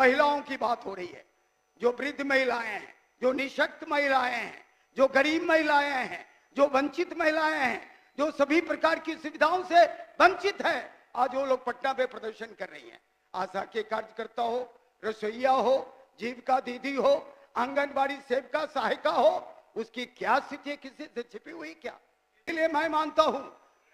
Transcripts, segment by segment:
महिलाओं की बात हो रही है। जो वृद्ध महिलाएं हैं, जो निशक्त महिलाएं हैं, जो गरीब महिलाएं हैं, जो वंचित महिलाएं हैं, जो सभी प्रकार की सुविधाओं से वंचित है, आज वो लोग पटना पे प्रदर्शन कर रही हैं। आशा के कार्यकर्ता हो, रसोईया हो, जीविका दीदी हो, आंगनबाड़ी सेविका सहायिका हो, उसकी क्या स्थिति है? किसी से छिपी हुई क्या? इसलिए मैं मानता हूं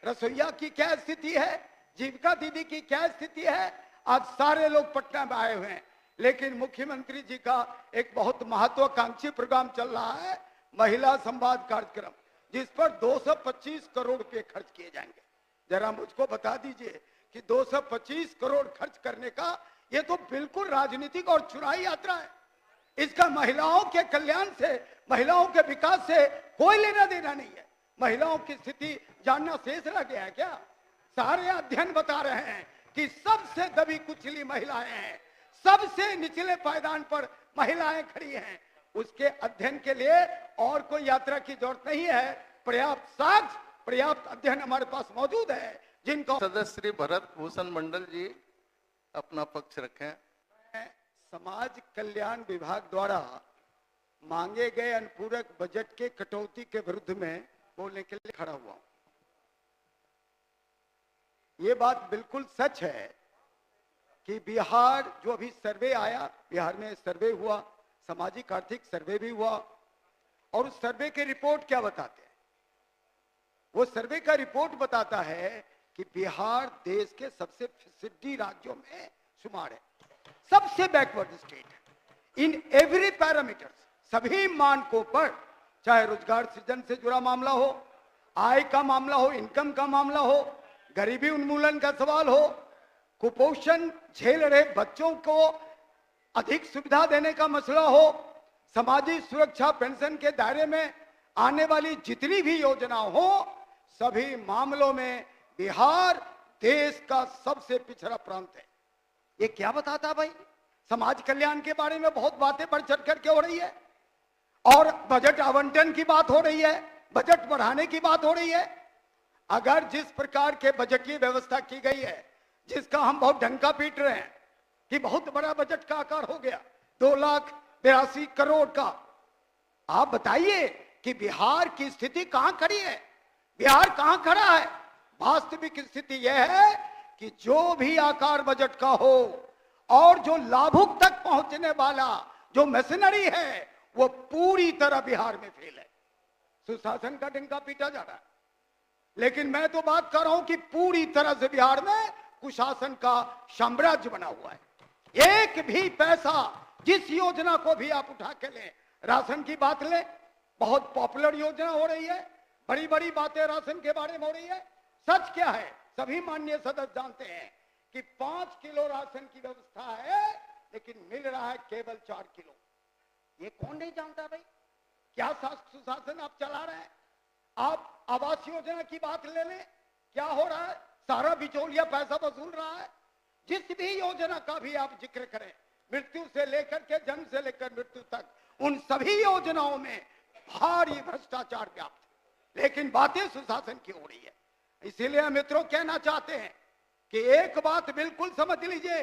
रसोईया की क्या स्थिति है, जीविका दीदी की क्या स्थिति है, आज सारे लोग पटना में आए हुए हैं। लेकिन मुख्यमंत्री जी का एक बहुत महत्वाकांक्षी प्रोग्राम चल रहा है, महिला संवाद कार्यक्रम, जिस पर 225 करोड़ रुपए खर्च किए जाएंगे। जरा मुझको बता दीजिए कि 225 करोड़ खर्च करने का ये तो बिल्कुल राजनीतिक और चुनावी यात्रा है। इसका महिलाओं के कल्याण से, महिलाओं के विकास से कोई लेना देना नहीं है। महिलाओं की स्थिति जानना शेष रह गया है क्या? सारे अध्ययन बता रहे हैं कि सबसे दबी कुचली महिलाएं हैं, सबसे निचले पायदान पर महिलाएं खड़ी हैं। उसके अध्ययन के लिए और कोई यात्रा की जरूरत नहीं है। पर्याप्त साक्ष्य, पर्याप्त अध्ययन हमारे पास मौजूद है, जिनको सदस्य श्री भरत भूषण मंडल जी अपना पक्ष रखें। समाज कल्याण विभाग द्वारा मांगे गए अनुपूरक बजट के कटौती के विरुद्ध में बोलने के लिए खड़ा हुआ हूं। ये बात बिल्कुल सच है कि बिहार, जो अभी सर्वे आया, बिहार में सर्वे हुआ, सामाजिक आर्थिक सर्वे भी हुआ, और उस सर्वे के रिपोर्ट क्या बताते हैं? वो सर्वे का रिपोर्ट बताता है कि बिहार देश के सबसे पिछड़े राज्यों में शुमार है, सबसे बैकवर्ड स्टेट है इन एवरी पैरामीटर, सभी मानकों पर, चाहे रोजगार सृजन से जुड़ा मामला हो, आय का मामला हो, इनकम का मामला हो, गरीबी उन्मूलन का सवाल हो, कुपोषण झेल रहे बच्चों को अधिक सुविधा देने का मसला हो, सामाजिक सुरक्षा पेंशन के दायरे में आने वाली जितनी भी योजना हो, सभी मामलों में बिहार देश का सबसे पिछड़ा प्रांत है। ये क्या बताता भाई? समाज कल्याण के बारे में बहुत बातें बढ़ चढ़ करके हो रही है, और बजट आवंटन की बात हो रही है, बजट बढ़ाने की बात हो रही है। अगर जिस प्रकार के बजटीय व्यवस्था की गई है, जिसका हम बहुत डंका पीट रहे हैं कि बहुत बड़ा बजट का आकार हो गया, 2,82 करोड़ का, आप बताइए कि बिहार की स्थिति कहां खड़ी है? बिहार कहां खड़ा है? वास्तविक स्थिति यह है कि जो भी आकार बजट का हो और जो लाभुक तक पहुंचने वाला जो मशीनरी है, वो पूरी तरह बिहार में फेल है। सुशासन का डंका पीटा जा रहा है, लेकिन मैं तो बात कर रहा हूं कि पूरी तरह से बिहार में कुशासन का साम्राज्य बना हुआ है। एक भी पैसा, जिस योजना को भी आप उठा के लें, राशन की बात लें, बहुत पॉपुलर योजना हो रही है, बड़ी बड़ी बातें राशन के बारे में हो रही है। सच क्या है? सभी माननीय सदस्य जानते हैं कि 5 किलो राशन की व्यवस्था है, लेकिन मिल रहा है केवल 4 किलो। ये कौन नहीं जानता भाई? क्या सुशासन आप चला रहे हैं? आप आवास योजना की बात ले लें, क्या हो रहा है? सारा बिचौलिया पैसा वसूल रहा है। जिस भी योजना का भी आप जिक्र करें, मृत्यु से लेकर के, जन्म से लेकर मृत्यु तक, उन सभी योजनाओं में भारी भ्रष्टाचार व्याप्त, लेकिन बातें सुशासन की हो रही है। इसीलिए मित्रों कहना चाहते हैं कि एक बात बिल्कुल समझ लीजिए,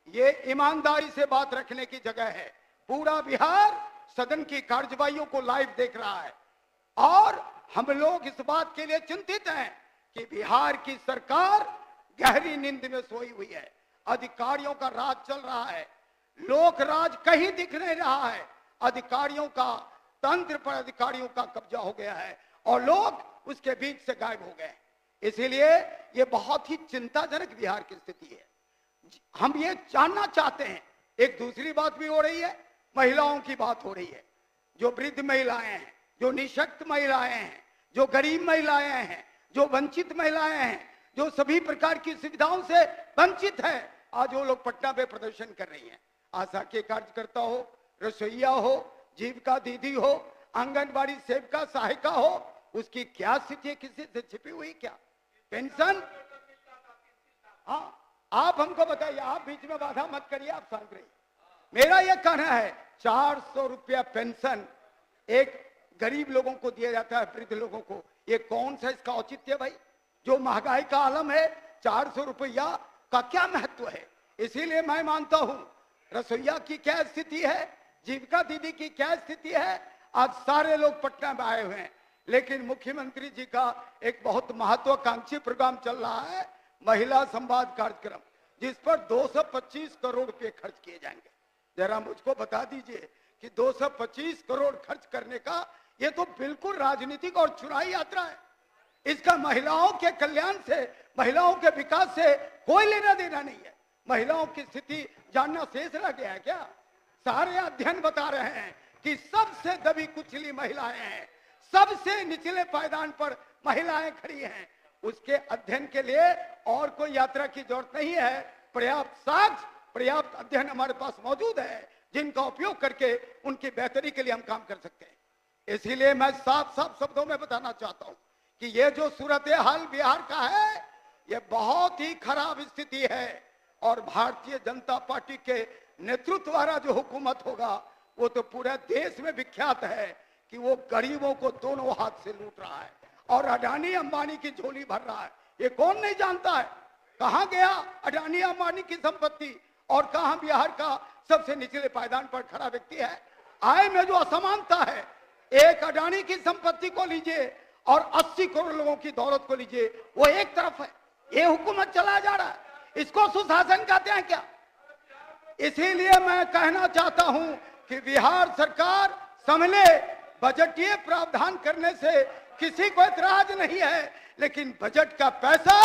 ये ईमानदारी से बात रखने की जगह है। पूरा बिहार सदन की कार्यवाहियों को लाइव देख रहा है, और हम लोग इस बात के लिए चिंतित हैं कि बिहार की सरकार गहरी नींद में सोई हुई है। अधिकारियों का राज चल रहा है, लोक राज कहीं दिख नहीं रहा है। अधिकारियों का, तंत्र पर अधिकारियों का कब्जा हो गया है, और लोग उसके बीच से गायब हो गए। इसीलिए ये बहुत ही चिंताजनक बिहार की स्थिति है। हम ये जानना चाहते हैं, एक दूसरी बात भी हो रही है, महिलाओं की बात हो रही है। जो वृद्ध महिलाएं हैं, जो निशक्त महिलाएं हैं, जो गरीब महिलाएं हैं, जो वंचित महिलाएं हैं, जो सभी प्रकार की सुविधाओं से वंचित है, आज वो लोग पटना पे प्रदर्शन कर रही हैं। आशा के कार्यकर्ता हो, रसोईया हो, जीविका दीदी हो, आंगनबाड़ी सेविका सहायिका हो, उसकी क्या स्थिति है? किसी से छिपी हुई क्या? पेंशन, हाँ, आप हमको बताइए, आप बीच में बाधा मत करिए, आप शांत रहिए। मेरा यह कहना है 400 रुपया पेंशन एक गरीब लोगों को दिया जाता है, वृद्ध लोगों को, ये कौन सा इसका औचित्य भाई? जो महंगाई का आलम है, 400 रुपया का क्या महत्व है? इसीलिए मैं मानता हूं रसोईया की क्या स्थिति है, जीविका दीदी की क्या स्थिति है। आज सारे लोग पटना में आए हुए हैं, लेकिन मुख्यमंत्री जी का एक बहुत महत्वाकांक्षी प्रोग्राम चल रहा है, महिला संवाद कार्यक्रम, जिस पर 225 करोड़ रुपए खर्च किए जाएंगे। जरा मुझको बता दीजिए कि 225 करोड़ खर्च करने का ये तो बिल्कुल राजनीतिक और चुनावी यात्रा है। इसका महिलाओं के कल्याण से, महिलाओं के विकास से कोई लेना देना नहीं है। महिलाओं की स्थिति जानना शेष रह गया है क्या? सारे अध्ययन बता रहे हैं कि सबसे दबी कुचली महिलाएं हैं, सबसे निचले पायदान पर महिलाएं खड़ी हैं। उसके अध्ययन के लिए और कोई यात्रा की जरूरत नहीं है। पर्याप्त साक्ष्य, पर्याप्त अध्ययन हमारे पास मौजूद है, जिनका उपयोग करके उनकी बेहतरी के लिए हम काम कर सकते हैं। इसीलिए मैं साफ साफ शब्दों में बताना चाहता हूं कि ये जो सूरत हाल बिहार का है, ये बहुत ही खराब स्थिति है। और भारतीय जनता पार्टी के नेतृत्व द्वारा जो हुकूमत होगा, वो तो पूरे देश में विख्यात है कि वो गरीबों को दोनों हाथ से लूट रहा है और अडानी अंबानी की झोली भर रहा है। ये कौन नहीं जानता है? कहां गया अडानी अंबानी की संपत्ति और कहां बिहार का सबसे निचले पायदान पर खड़ा व्यक्ति है? आय में जो असमानता है, एक अडानी की संपत्ति को लीजिए और 80 करोड़ लोगों की दौलत को लीजिए, वो एक तरफ है। ये हुकूमत चला जा रहा है, इसको सुशासन कहते हैं क्या? इसीलिए मैं कहना चाहता हूं कि बिहार सरकार समझे, बजटीय प्रावधान करने से किसी को एतराज नहीं है, लेकिन बजट का पैसा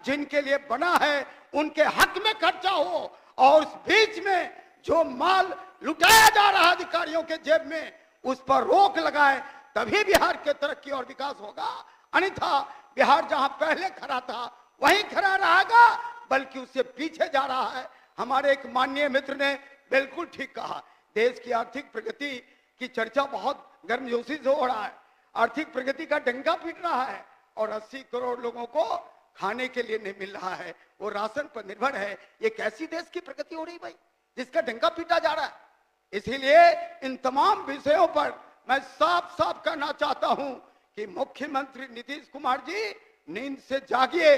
जिनके लिए बना है उनके हक में खर्चा हो, और उस बीच में जो माल लुटाया जा रहा है अधिकारियों के जेब में, उस पर रोक लगाए, तभी बिहार के तरक्की और विकास होगा। अन्यथा बिहार जहां पहले खड़ा था वहीं खड़ा रहेगा, बल्कि उससे पीछे जा रहा है। हमारे एक माननीय मित्र ने बिल्कुल ठीक कहा, देश की आर्थिक प्रगति की चर्चा बहुत गर्मजोशी से हो रहा है, आर्थिक प्रगति का डंका पीट रहा है, और 80 करोड़ लोगों को खाने के लिए नहीं मिल रहा है, वो राशन पर निर्भर है। ये कैसी देश की प्रगति हो रही भाई, जिसका डंका पीटा जा रहा है? इसीलिए इन तमाम विषयों पर मैं साफ साफ कहना चाहता हूं कि मुख्यमंत्री नीतीश कुमार जी नींद से जागिए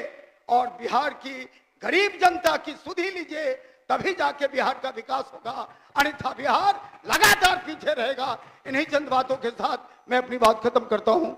और बिहार की गरीब जनता की सुधि लीजिए, तभी जाके बिहार का विकास होगा। अन्यथा बिहार लगातार पीछे रहेगा। इन्हीं चंद बातों के साथ मैं अपनी बात खत्म करता हूं।